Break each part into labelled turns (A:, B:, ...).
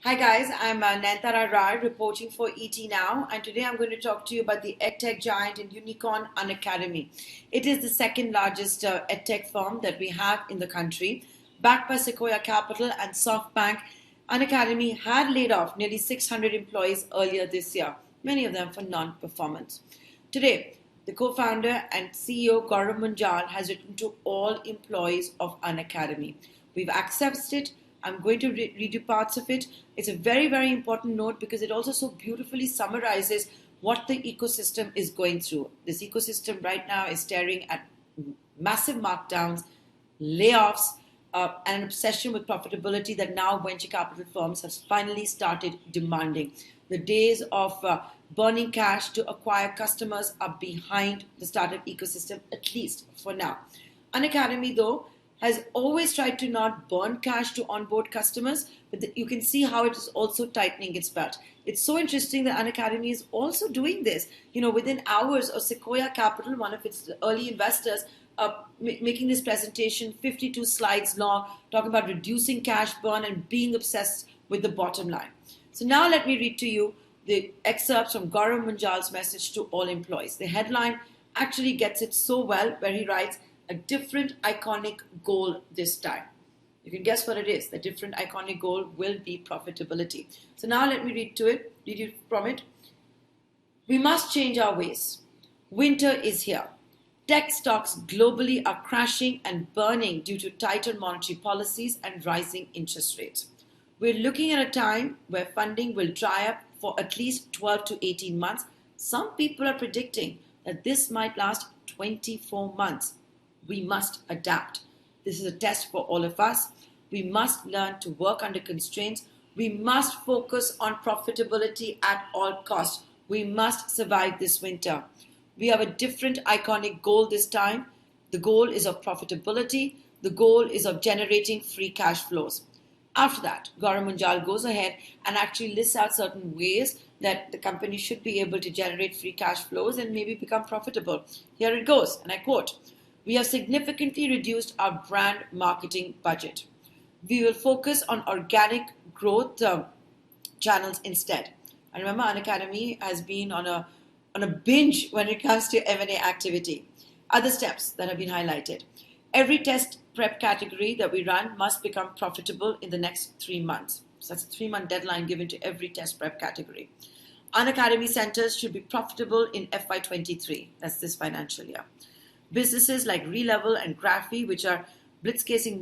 A: Hi guys, I'm Nayantara reporting for ET Now, and today I'm going to talk to you about the edtech giant and unicorn Unacademy. It is the second largest edtech firm that we have in the country. Backed by Sequoia Capital and Softbank, Unacademy had laid off nearly 600 employees earlier this year, many of them for non-performance. Today, the co-founder and CEO Gaurav Munjal has written to all employees of Unacademy. We've accessed it. I'm going to read you parts of it. It's a very, very important note because it also so beautifully summarizes what the ecosystem is going through. This ecosystem right now is staring at massive markdowns, layoffs, and an obsession with profitability that now venture capital firms have finally started demanding. The days of burning cash to acquire customers are behind the startup ecosystem, at least for now. Unacademy, though, has always tried to not burn cash to onboard customers, but you can see how it is also tightening its belt. It's so interesting that Unacademy is also doing this. Within hours of Sequoia Capital, one of its early investors, making this presentation 52 slides long, talking about reducing cash burn and being obsessed with the bottom line. So now let me read to you the excerpts from Gaurav Munjal's message to all employees. The headline actually gets it so well, where he writes, "A different iconic goal this time." You can guess what it is. The different iconic goal will be profitability. So now let me read you from it. "We must change our ways. Winter is here. Tech stocks globally are crashing and burning due to tighter monetary policies and rising interest rates. We're looking at a time where funding will dry up for at least 12 to 18 months. Some people are predicting that this might last 24 months. We must adapt. This is a test for all of us. We must learn to work under constraints. We must focus on profitability at all costs. We must survive this winter. We have a different iconic goal this time. The goal is of profitability. The goal is of generating free cash flows." After that, Gaurav Munjal goes ahead and actually lists out certain ways that the company should be able to generate free cash flows and maybe become profitable. Here it goes, and I quote, "We have significantly reduced our brand marketing budget. We will focus on organic growth channels instead." I remember Unacademy has been on a binge when it comes to M&A activity. Other steps that have been highlighted. Every test prep category that we run must become profitable in the next 3 months. So that's a 3-month deadline given to every test prep category. Unacademy centers should be profitable in FY23. That's this financial year. Businesses like Relevel and Graphy, which are blitzcasing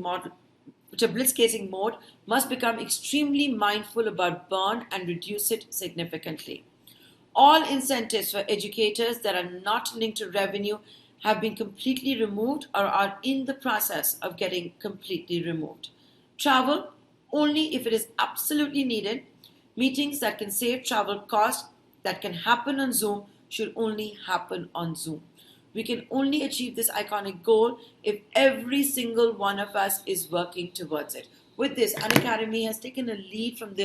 A: mode, must become extremely mindful about burn and reduce it significantly. All incentives for educators that are not linked to revenue have been completely removed or are in the process of getting completely removed. Travel only if it is absolutely needed. Meetings that can save travel costs that can happen on Zoom should only happen on Zoom. We can only achieve this iconic goal if every single one of us is working towards it. With this, Unacademy has taken a lead from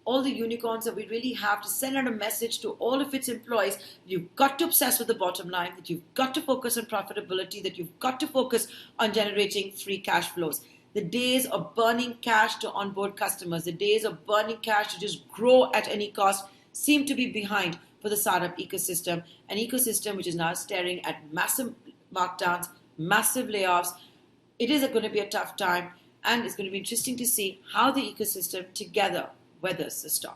A: all the unicorns that we really have to send out a message to all of its employees. You've got to obsess with the bottom line, that you've got to focus on profitability, that you've got to focus on generating free cash flows. The days of burning cash to onboard customers, the days of burning cash to just grow at any cost seem to be behind for the startup ecosystem, an ecosystem which is now staring at massive markdowns, massive layoffs. It is going to be a tough time, and it's going to be interesting to see how the ecosystem together weathers the storm.